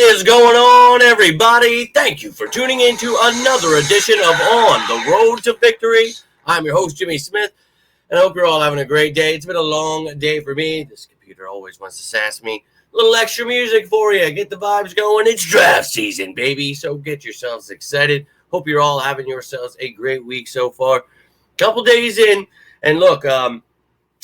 Is going on, everybody? Thank you for tuning in to another edition of On the Road to Victory. I'm your host, Jimmy Smith, and I hope you're all having a great day. It's been a long day for me. This computer always wants to sass me. A little extra music for you. Get the vibes going. It's draft season, baby, so get yourselves excited. Hope you're all having yourselves a great week so far. Couple days in, and look,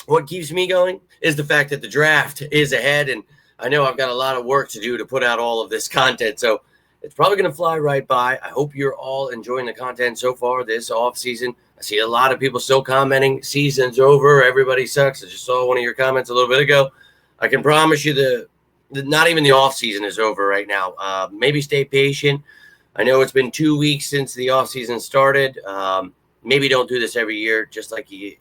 what keeps me going is the fact that the draft is ahead, and I know I've got a lot of work to do to put out all of this content, so it's probably going to fly right by. I hope you're all enjoying the content so far this off season. I see a lot of people still commenting, season's over, everybody sucks. I just saw one of your comments a little bit ago. I can promise you not even the off season is over right now. Maybe stay patient. I know it's been 2 weeks since the off season started. Maybe don't do this every year, just like the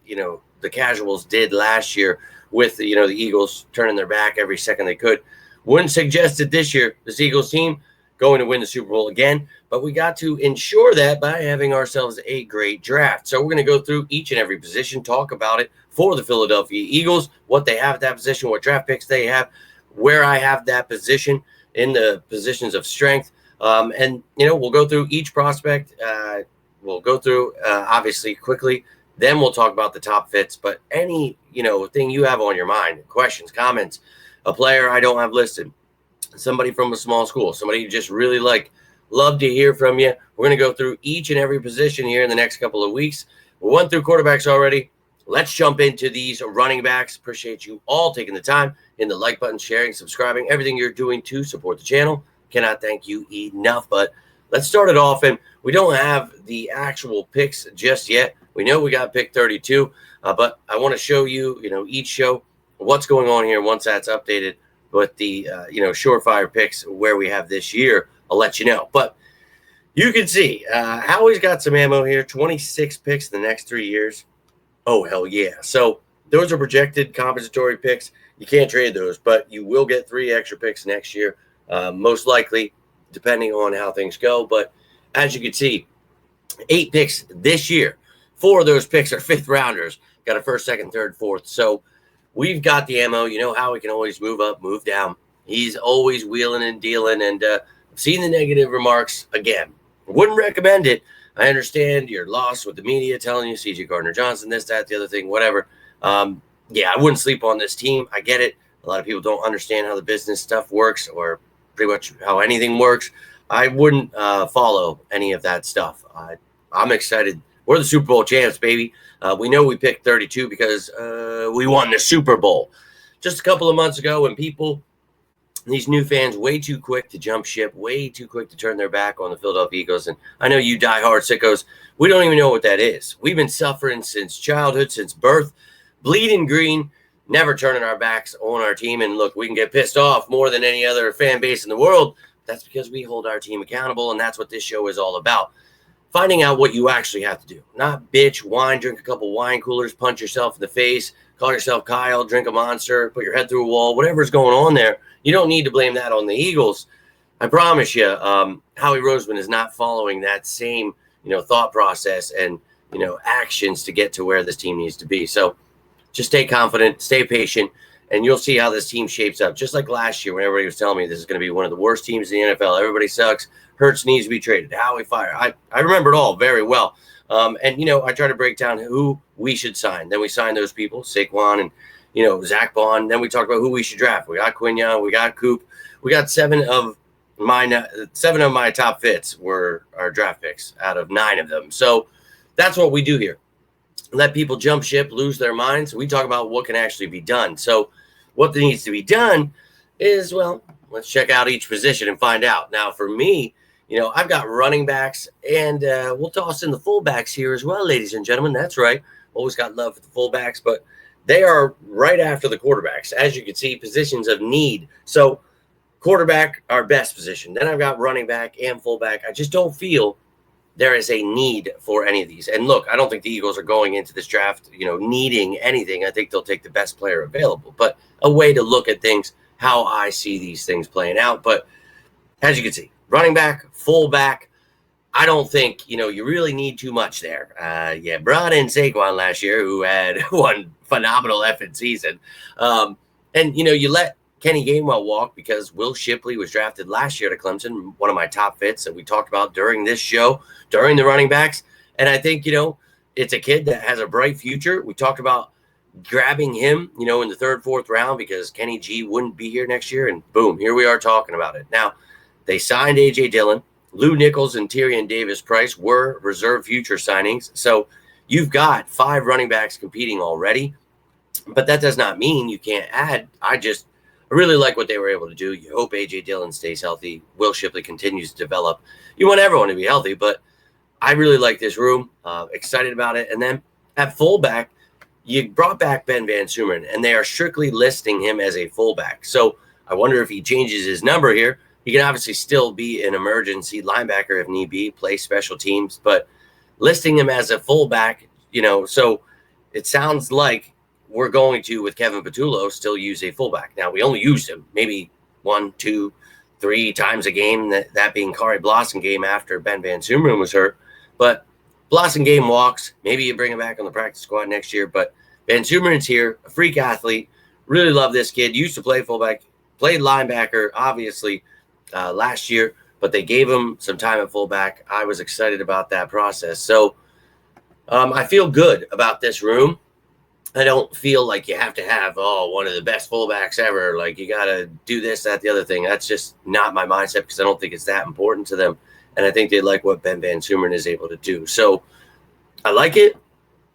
casuals did last year with the Eagles turning their back every second they could. Wouldn't suggest it this year. This Eagles team going to win the Super Bowl again, but we got to ensure that by having ourselves a great draft. So we're going to go through each and every position, talk about it for the Philadelphia Eagles, what they have at that position, what draft picks they have, where I have that position in the positions of strength. And we'll go through each prospect. We'll go through obviously quickly. Then we'll talk about the top fits, but any, thing you have on your mind, questions, comments, a player I don't have listed, somebody from a small school, somebody you just really like, love to hear from you. We're going to go through each and every position here in the next couple of weeks. We went through quarterbacks already. Let's jump into these running backs. Appreciate you all taking the time in the like button, sharing, subscribing, everything you're doing to support the channel. Cannot thank you enough, but let's start it off. And we don't have the actual picks just yet. We know we got pick 32, but I want to show you, each show what's going on here once that's updated. But the, surefire picks where we have this year, I'll let you know. But you can see Howie's got some ammo here, 26 picks in the next 3 years. Oh, hell yeah. So those are projected compensatory picks. You can't trade those, but you will get 3 extra picks next year, most likely, depending on how things go. But as you can see, 8 picks this year. 4 of those picks are 5th rounders. Got a 1st, 2nd, 3rd, 4th. So we've got the ammo. You know how we can always move up, move down. He's always wheeling and dealing. And I've seen the negative remarks again. Wouldn't recommend it. I understand you're lost with the media telling you C.J. Gardner-Johnson, this, that, the other thing, whatever. I wouldn't sleep on this team. I get it. A lot of people don't understand how the business stuff works or pretty much how anything works. I wouldn't follow any of that stuff. I'm excited. We're the Super Bowl champs, baby. We know we picked 32 because we won the Super Bowl. Just a couple of months ago when these new fans, way too quick to jump ship, way too quick to turn their back on the Philadelphia Eagles. And I know you diehard sickos, we don't even know what that is. We've been suffering since childhood, since birth, bleeding green, never turning our backs on our team. And look, we can get pissed off more than any other fan base in the world. That's because we hold our team accountable, and that's what this show is all about. Finding out what you actually have to do. Not bitch, whine, drink a couple wine coolers, punch yourself in the face, call yourself Kyle, drink a Monster, put your head through a wall, whatever's going on there. You don't need to blame that on the Eagles. I promise you, Howie Roseman is not following that same, thought process and, actions to get to where this team needs to be. So just stay confident, stay patient, and you'll see how this team shapes up. Just like last year when everybody was telling me this is going to be one of the worst teams in the NFL. Everybody sucks. Hurts needs to be traded. Howie fire. I remember it all very well. I try to break down who we should sign. Then we sign those people, Saquon and, Zach Bond. Then we talk about who we should draft. We got Quinn, we got Coop. We got 7 of my top fits were our draft picks out of 9 of them. So that's what we do here. Let people jump ship, lose their minds. We talk about what can actually be done. So what needs to be done is, let's check out each position and find out. Now, for me, I've got running backs, and we'll toss in the fullbacks here as well, ladies and gentlemen. That's right. Always got love for the fullbacks, but they are right after the quarterbacks. As you can see, positions of need. So quarterback, our best position. Then I've got running back and fullback. I just don't feel there is a need for any of these. And look, I don't think the Eagles are going into this draft, needing anything. I think they'll take the best player available. But a way to look at things, how I see these things playing out. But as you can see, running back, fullback, I don't think, you really need too much there. Brought in Saquon last year, who had one phenomenal effing season. And, you let Kenny Gainwell walked because Will Shipley was drafted last year to Clemson, one of my top fits that we talked about during this show, during the running backs. And I think, it's a kid that has a bright future. We talked about grabbing him, in the third, fourth round because Kenny G wouldn't be here next year. And boom, here we are talking about it. Now, they signed A.J. Dillon. Lou Nichols and Tyrion Davis-Price were reserve future signings. So you've got 5 running backs competing already. But that does not mean you can't add. I really like what they were able to do. You hope A.J. Dillon stays healthy. Will Shipley continues to develop. You want everyone to be healthy, but I really like this room. Excited about it. And then at fullback, you brought back Ben Van Sumeren, and they are strictly listing him as a fullback. So I wonder if he changes his number here. He can obviously still be an emergency linebacker if need be, play special teams, but listing him as a fullback, so it sounds like we're going to, with Kevin Patullo, still use a fullback. Now, we only used him maybe 1, 2, 3 times a game, that being Kari Blossengame after Ben Van Sumeren was hurt. But Blossengame walks. Maybe you bring him back on the practice squad next year. But Van Sumeren's here, a freak athlete. Really love this kid. Used to play fullback, played linebacker, obviously, last year. But they gave him some time at fullback. I was excited about that process. So I feel good about this room. I don't feel like you have to have, one of the best fullbacks ever. Like, you got to do this, that, the other thing. That's just not my mindset because I don't think it's that important to them. And I think they like what Ben Van Sumeren is able to do. So I like it,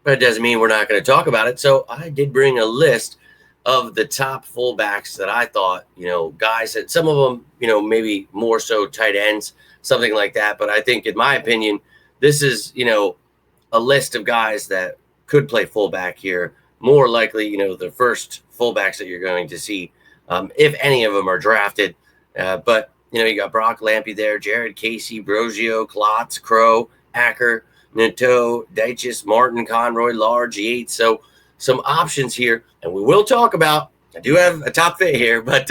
but it doesn't mean we're not going to talk about it. So I did bring a list of the top fullbacks that I thought, guys that some of them, maybe more so tight ends, something like that. But I think, in my opinion, this is, a list of guys that could play fullback here. More likely, the first fullbacks that you're going to see, if any of them are drafted. But, you got Brock Lampy there, Jared Casey, Brogio, Klotz, Crow, Acker, Nateau, Deitchis, Martin, Conroy, Large, Yates. So some options here. And we will talk about, I do have a top fit here, but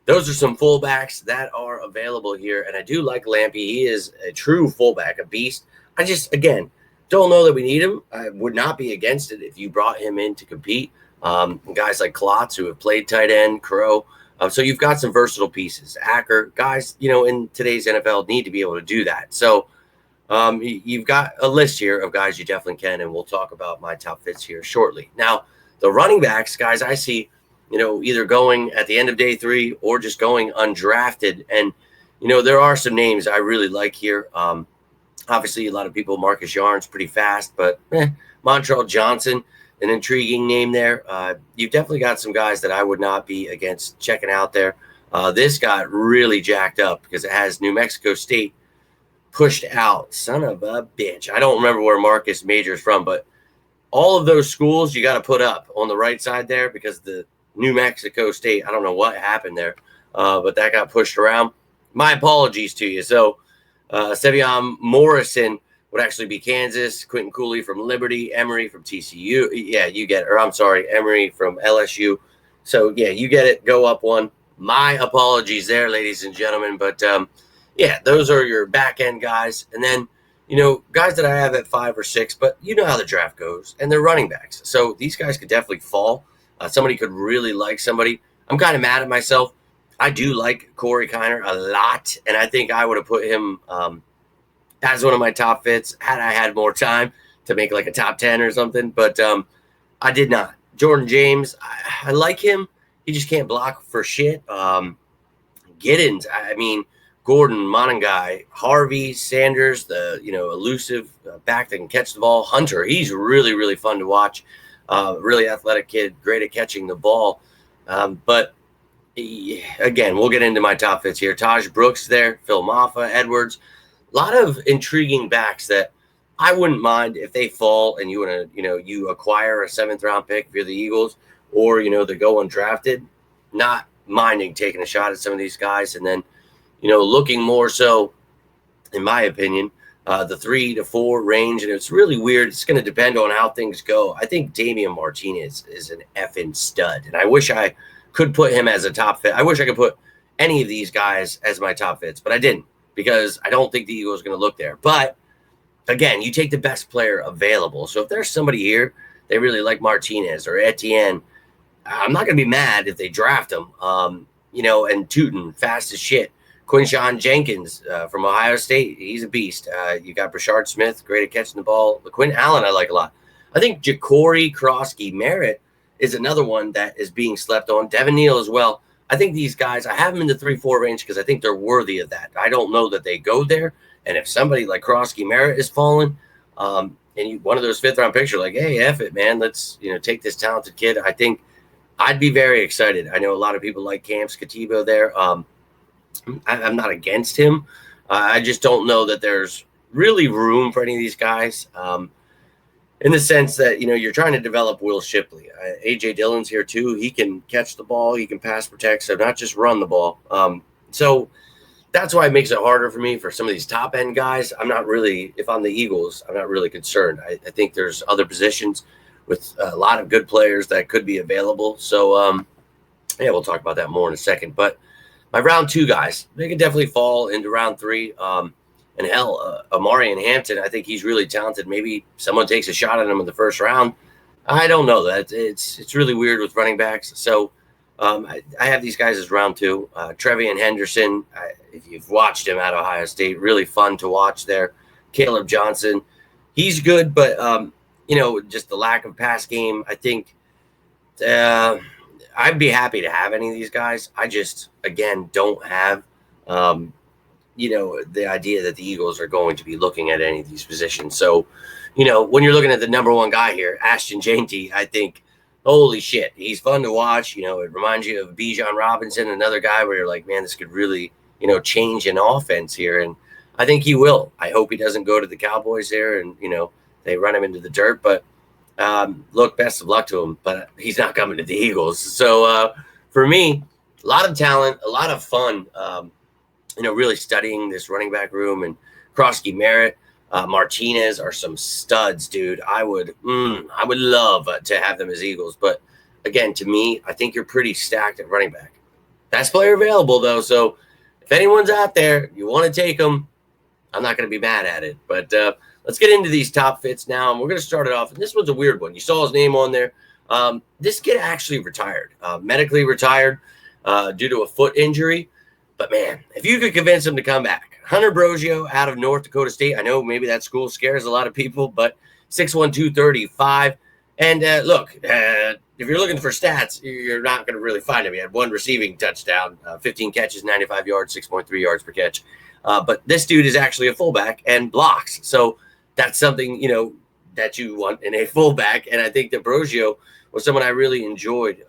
those are some fullbacks that are available here. And I do like Lampy. He is a true fullback, a beast. I just, again, don't know that we need him. I would not be against it if you brought him in to compete. Guys like Klotz, who have played tight end, Crow. So you've got some versatile pieces. Acker, guys, in today's NFL need to be able to do that. So you've got a list here of guys you definitely can, and we'll talk about my top fits here shortly. Now, the running backs, guys, I see, either going at the end of day 3 or just going undrafted. And, there are some names I really like here. Obviously, a lot of people, Marcus Yarn's pretty fast, but Montrell Johnson, an intriguing name there. You've definitely got some guys that I would not be against checking out there. This got really jacked up because it has New Mexico State pushed out. Son of a bitch. I don't remember where Marcus Major's from, but all of those schools you got to put up on the right side there because the New Mexico State, I don't know what happened there, but that got pushed around. My apologies to you. So, Sevion Morrison would actually be Kansas, Quentin Cooley from Liberty, Emory from TCU. Yeah, you get it. Or I'm sorry, Emory from LSU. So, yeah, you get it. Go up one. My apologies there, ladies and gentlemen. But, those are your back-end guys. And then, guys that I have at 5 or 6, but you know how the draft goes. And they're running backs. So these guys could definitely fall. Somebody could really like somebody. I'm kind of mad at myself. I do like Corey Kiner a lot, and I think I would have put him as one of my top fits had I had more time to make like a top 10 or something, but I did not. Jordan James, I like him. He just can't block for shit. Giddens, Gordon, Monangai, Harvey, Sanders, the elusive back that can catch the ball. Hunter, he's really, really fun to watch. Really athletic kid, great at catching the ball. But again, we'll get into my top fits here. Taj Brooks there, Phil Maffa, Edwards. A lot of intriguing backs that I wouldn't mind if they fall and you want to, you acquire a 7th round pick if you're the Eagles or, they go undrafted. Not minding taking a shot at some of these guys. And then, looking more so, in my opinion, the 3 to 4 range. And it's really weird. It's going to depend on how things go. I think Damian Martinez is an effing stud. And I wish I could put him as a top fit. I wish I could put any of these guys as my top fits, but I didn't because I don't think the Eagles are going to look there. But again, you take the best player available. So if there's somebody here, they really like Martinez or Etienne, I'm not going to be mad if they draft him. And Tootin, fast as shit. Quinshawn Jenkins from Ohio State, he's a beast. You got Brashard Smith, great at catching the ball. Quinn Allen, I like a lot. I think Ja'Cory Krosky Merritt is another one that is being slept on. Devin Neal as well. I think these guys, I have them in the 3-4 range because I think they're worthy of that. I don't know that they go there. And if somebody like Krosky Merritt is falling, and one of those 5th-round picks, you're like, hey, F it, man. Let's take this talented kid. I think I'd be very excited. I know a lot of people like Camps Katiba there. I'm not against him. I just don't know that there's really room for any of these guys in the sense that, you're trying to develop Will Shipley. A.J. Dillon's here too. He can catch the ball. He can pass protect, so not just run the ball. So that's why it makes it harder for me for some of these top-end guys. I'm not really, if I'm the Eagles, I'm not really concerned. I think there's other positions with a lot of good players that could be available. So, we'll talk about that more in a second. But my round 2 guys, they could definitely fall into round 3. And hell, Amari and Hampton, I think he's really talented. Maybe someone takes a shot at him in the first round. I don't know. That it's really weird with running backs. So I have these guys as round 2. Trevian Henderson, if you've watched him at Ohio State, really fun to watch there. Caleb Johnson, he's good, but just the lack of pass game. I think I'd be happy to have any of these guys. I just, again, don't have, the idea that the Eagles are going to be looking at any of these positions. So, when you're looking at the number 1 guy here, Ashton Jeanty, I think, holy shit, he's fun to watch. It reminds you of Bijan Robinson, another guy where you're like, man, this could really, change an offense here. And I think he will. I hope he doesn't go to the Cowboys there and, they run him into the dirt. But look, best of luck to him. But he's not coming to the Eagles. So for me, a lot of talent, a lot of fun, really studying this running back room. And Krosky Merritt, Martinez are some studs, dude. I would love to have them as Eagles. But again, to me, I think you're pretty stacked at running back. Best player available, though. So if anyone's out there, you want to take them, I'm not going to be mad at it. But let's get into these top fits now. And we're going to start it off. And this one's a weird one. You saw his name on there. This kid actually retired, medically retired due to a foot injury. But, man, if you could convince him to come back. Hunter Brogio out of North Dakota State. I know maybe that school scares a lot of people, but 6'1", 235. And, look, if you're looking for stats, you're not going to really find him. He had 1 receiving touchdown, 15 catches, 95 yards, 6.3 yards per catch. But this dude is actually a fullback and blocks. So that's something, that you want in a fullback. And I think that Brogio was someone I really enjoyed,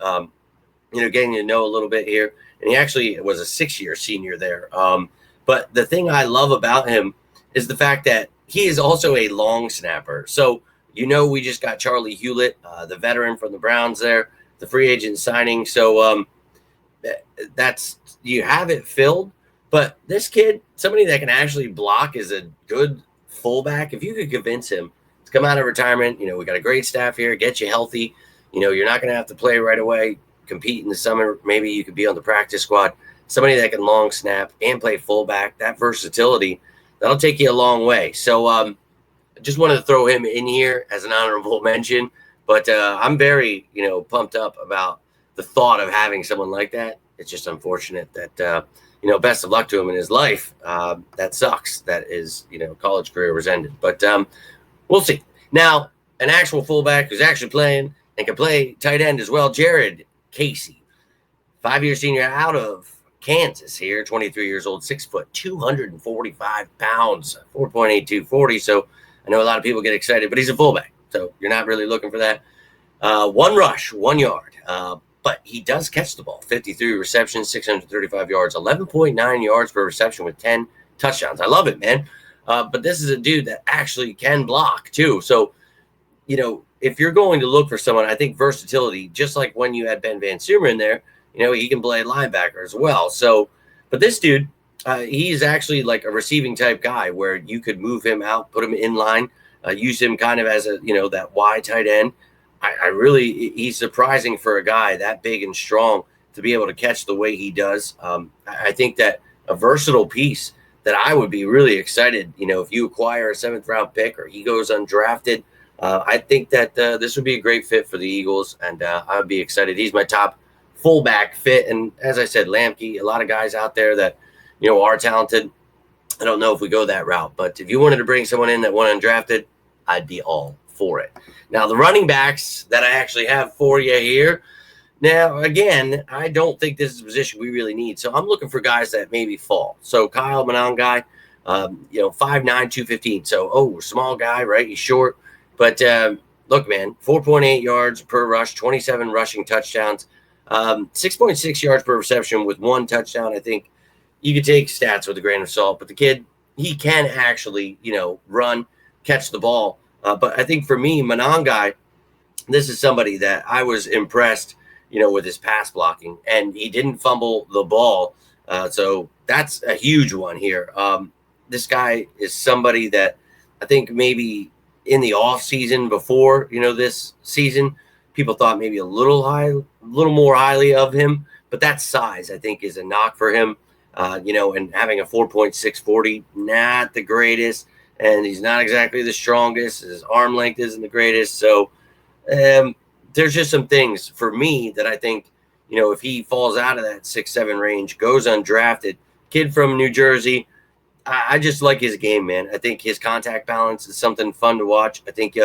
getting to know a little bit here. And he actually was a 6-year senior there. But the thing I love about him is the fact that he is also a long snapper. So, we just got Charlie Hewlett, the veteran from the Browns there, the free agent signing. So that's, you have it filled. But this kid, somebody that can actually block, is a good fullback. If you could convince him to come out of retirement, we got a great staff here, get you healthy. You're not going to have to play right away, compete in the summer. Maybe you could be on the practice squad. Somebody that can long snap and play fullback, that versatility, that'll take you a long way. So I just wanted to throw him in here as an honorable mention. But I'm very, pumped up about the thought of having someone like that. It's just unfortunate that, best of luck to him in his life. That sucks. That his, college career was ended. But we'll see. Now, an actual fullback who's actually playing and can play tight end as well, Jared Casey, 5-year senior out of Kansas here, 23 years old, 6 foot, 245 pounds, 4.82 40. So I know a lot of people get excited, but he's a fullback. So you're not really looking for that. 1 rush, 1 yard. But he does catch the ball. 53 receptions, 635 yards, 11.9 yards per reception with 10 touchdowns. I love it, man. But this is a dude that actually can block too. So, if you're going to look for someone, I think versatility, just like when you had Ben Van Sumer in there, he can play linebacker as well. So, but this dude, he's actually like a receiving type guy where you could move him out, put him in line, use him kind of as a, that wide tight end. He's surprising for a guy that big and strong to be able to catch the way he does. I think that a versatile piece that I would be really excited, if you acquire a 7th round pick or he goes undrafted, I think that this would be a great fit for the Eagles, and I would be excited. He's my top fullback fit. And as I said, Lamke, a lot of guys out there that, are talented. I don't know if we go that route, but if you wanted to bring someone in that went undrafted, I'd be all for it. Now, the running backs that I actually have for you here. Now, again, I don't think this is a position we really need. So I'm looking for guys that maybe fall. So Kyle Monangai, 5'9", 215. So, small guy, right? He's short. But look, man, 4.8 yards per rush, 27 rushing touchdowns, 6.6 yards per reception with 1 touchdown. I think you could take stats with a grain of salt. But the kid, he can actually, run, catch the ball. But I think for me, Monangai, this is somebody that I was impressed with his pass blocking, and he didn't fumble the ball. So that's a huge one here. This guy is somebody that I think maybe in the off season before, this season, people thought maybe a little more highly of him, but that size I think is a knock for him. And having a 4.640, not the greatest, and he's not exactly the strongest. His arm length isn't the greatest. So, there's just some things for me that I think, if he falls out of that 6'7" range, goes undrafted, kid from New Jersey, I just like his game, man. I think his contact balance is something fun to watch. I think,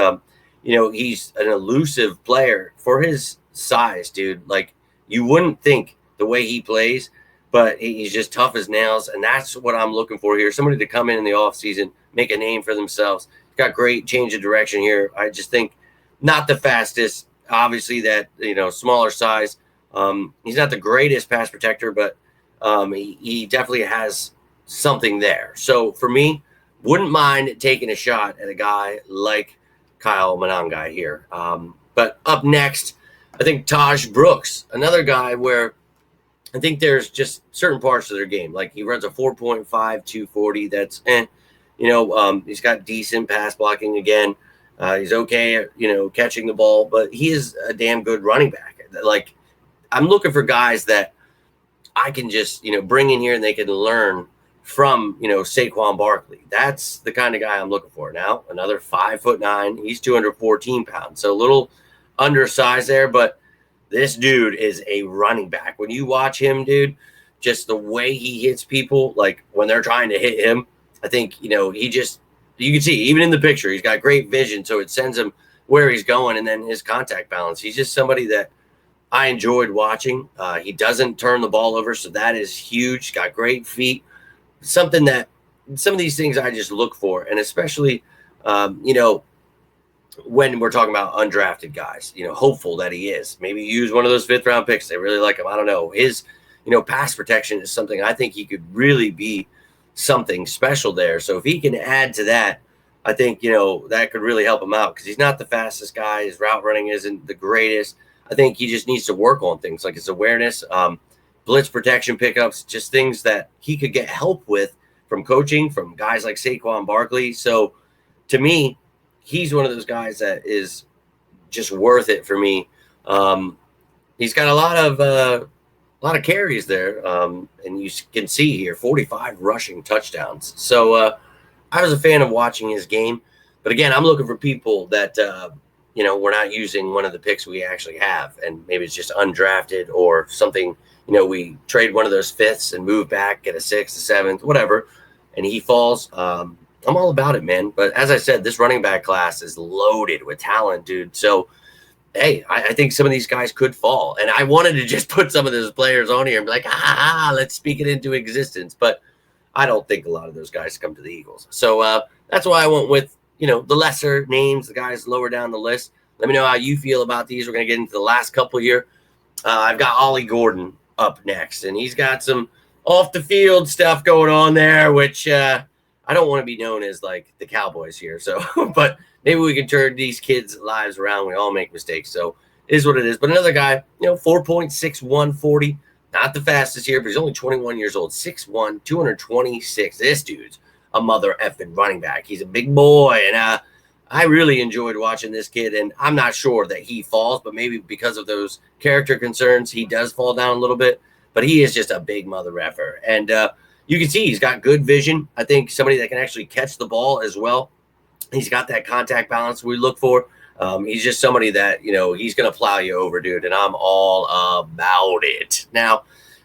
he's an elusive player for his size, dude. Like, you wouldn't think the way he plays, but he's just tough as nails, and that's what I'm looking for here. Somebody to come in the offseason, make a name for themselves. He's got great change of direction here. I just think not the fastest. Obviously, that smaller size. He's not the greatest pass protector, but he definitely has something there. So for me, wouldn't mind taking a shot at a guy like Kyle Monangai here. But up next, I think Taj Brooks, another guy where I think there's just certain parts of their game. Like he runs a 4.5 240. That's he's got decent pass blocking again. He's okay at, catching the ball, but he is a damn good running back. Like, I'm looking for guys that I can just, bring in here and they can learn from, Saquon Barkley. That's the kind of guy I'm looking for. Now, another 5'9". He's 214 pounds. So a little undersized there, but this dude is a running back. When you watch him, dude, just the way he hits people, like when they're trying to hit him, I think, you can see even in the picture, he's got great vision. So it sends him where he's going. And then his contact balance, he's just somebody that I enjoyed watching. He doesn't turn the ball over. So that is huge. He's got great feet, something that some of these things I just look for. And especially, when we're talking about undrafted guys, hopeful that he is. Maybe use one of those 5th round picks. They really like him. I don't know. His, pass protection is something I think he could really be something special there. So if he can add to that, I think, that could really help him out because he's not the fastest guy. His route running isn't the greatest. I think he just needs to work on things like his awareness, blitz protection pickups, just things that he could get help with from coaching, from guys like Saquon Barkley. So to me, he's one of those guys that is just worth it for me. He's got a lot of carries there, and you can see here 45 rushing touchdowns. So I was a fan of watching his game, but again, I'm looking for people that we're not using one of the picks we actually have, and maybe it's just undrafted or something. We trade one of those 5ths and move back, get a 6th, a 7th, whatever, and he falls. I'm all about it, man. But as I said, this running back class is loaded with talent, dude. So hey, I think some of these guys could fall. And I wanted to just put some of those players on here and be like, let's speak it into existence. But I don't think a lot of those guys come to the Eagles. So that's why I went with, the lesser names, the guys lower down the list. Let me know how you feel about these. We're going to get into the last couple here. I've got Ollie Gordon up next, and he's got some off the field stuff going on there, which I don't want to be known as like the Cowboys here. So, but maybe we can turn these kids' lives around. We all make mistakes. So it is what it is. But another guy, 4.6140, not the fastest here, but he's only 21 years old, 6'1", 226. This dude's a mother effing running back. He's a big boy. And I really enjoyed watching this kid. And I'm not sure that he falls, but maybe because of those character concerns, he does fall down a little bit. But he is just a big mother effer. And you can see he's got good vision. I think somebody that can actually catch the ball as well. He's got that contact balance we look for. He's just somebody that, he's going to plow you over, dude, and I'm all about it. Now,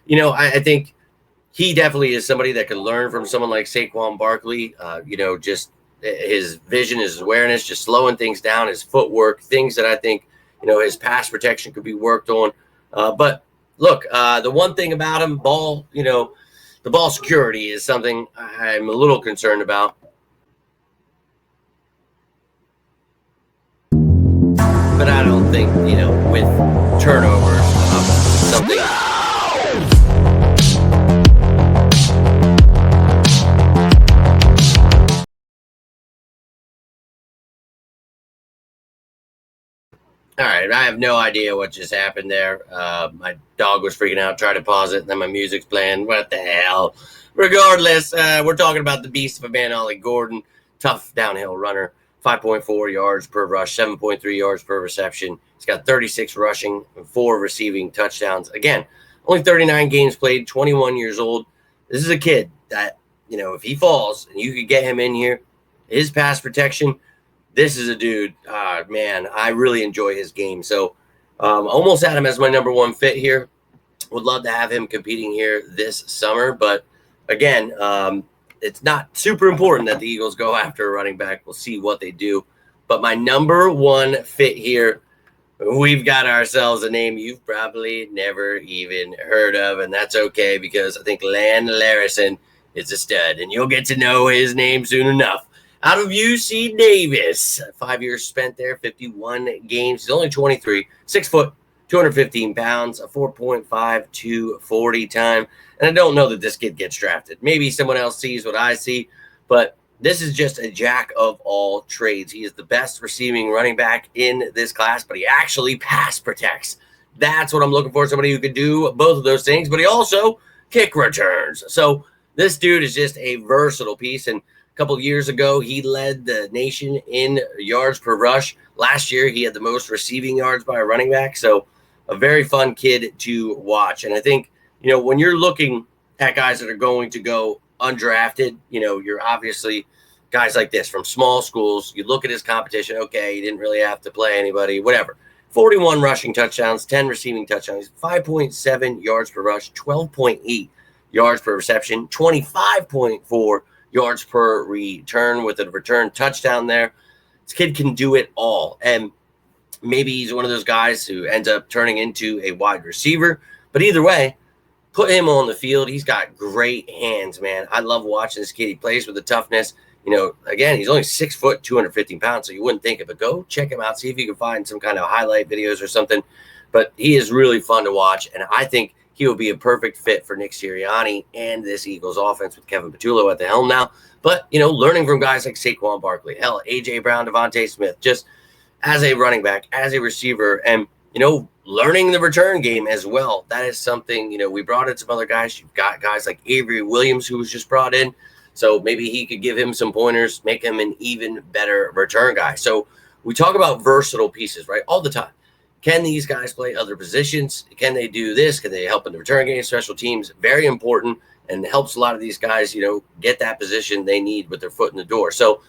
I think he definitely is somebody that can learn from someone like Saquon Barkley. Just his vision, his awareness, just slowing things down, his footwork, things that I think, his pass protection could be worked on. But look, the one thing about him, the ball security is something I'm a little concerned about. But I don't think, with turnovers, something. All right, I have no idea what just happened there. My dog was freaking out, tried to pause it, and then my music's playing. What the hell? Regardless, we're talking about the beast of a man, Ollie Gordon, tough downhill runner, 5.4 yards per rush, 7.3 yards per reception. He's got 36 rushing and 4 receiving touchdowns. Again, only 39 games played, 21 years old. This is a kid that, if he falls and you could get him in here, his pass protection, this is a dude, man, I really enjoy his game. So almost had him as my number one fit here. Would love to have him competing here this summer. But again, it's not super important that the Eagles go after a running back. We'll see what they do. But my number one fit here, we've got ourselves a name you've probably never even heard of. And that's okay, because I think Lan Larison is a stud. And you'll get to know his name soon enough. Out of UC Davis, 5 years spent there, 51 games. He's only 23, 6 foot, 215 pounds, a 4.52 40 time. And I don't know that this kid gets drafted. Maybe someone else sees what I see, but this is just a jack of all trades. He is the best receiving running back in this class, but he actually pass protects. That's what I'm looking for, somebody who could do both of those things, but he also kick returns. So this dude is just a versatile piece, and a couple of years ago, he led the nation in yards per rush. Last year, he had the most receiving yards by a running back. So a very fun kid to watch. And I think, when you're looking at guys that are going to go undrafted, you're obviously guys like this from small schools. You look at his competition. Okay, he didn't really have to play anybody, whatever. 41 rushing touchdowns, 10 receiving touchdowns, 5.7 yards per rush, 12.8 yards per reception, 25.4 yards per return with a return touchdown there. This kid can do it all. And maybe he's one of those guys who ends up turning into a wide receiver. But either way, put him on the field. He's got great hands, man. I love watching this kid. He plays with the toughness. Again, he's only 6 foot, 215 pounds, so you wouldn't think it. But go check him out. See if you can find some kind of highlight videos or something. But he is really fun to watch. And I think he will be a perfect fit for Nick Sirianni and this Eagles offense with Kevin Patullo at the helm now. But, learning from guys like Saquon Barkley, hell, A.J. Brown, Devontae Smith, just as a running back, as a receiver, and, learning the return game as well. That is something, we brought in some other guys. You've got guys like Avery Williams, who was just brought in. So maybe he could give him some pointers, make him an even better return guy. So we talk about versatile pieces, right, all the time. Can these guys play other positions? Can they do this? Can they help in the return game, special teams? Very important, and helps a lot of these guys, get that position they need with their foot in the door. So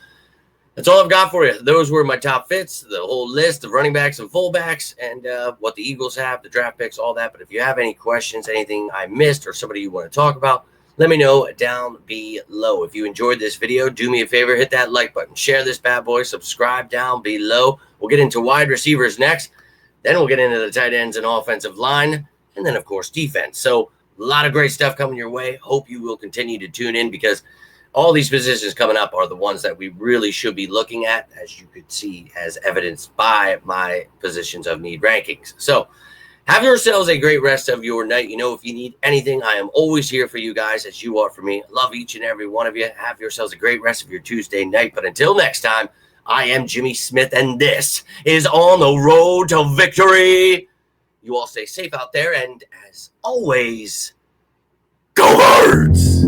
that's all I've got for you. Those were my top fits, the whole list of running backs and fullbacks, and what the Eagles have, the draft picks, all that. But if you have any questions, anything I missed, or somebody you want to talk about, let me know down below. If you enjoyed this video, do me a favor, hit that like button, share this bad boy, subscribe down below. We'll get into wide receivers next. Then we'll get into the tight ends and offensive line, and then, of course, defense. So a lot of great stuff coming your way. Hope you will continue to tune in, because all these positions coming up are the ones that we really should be looking at, as you could see, as evidenced by my positions of need rankings. So have yourselves a great rest of your night. If you need anything, I am always here for you guys, as you are for me. I love each and every one of you. Have yourselves a great rest of your Tuesday night. But until next time, I am Jimmy Smith, and this is On the Road to Victory. You all stay safe out there, and as always, go Birds!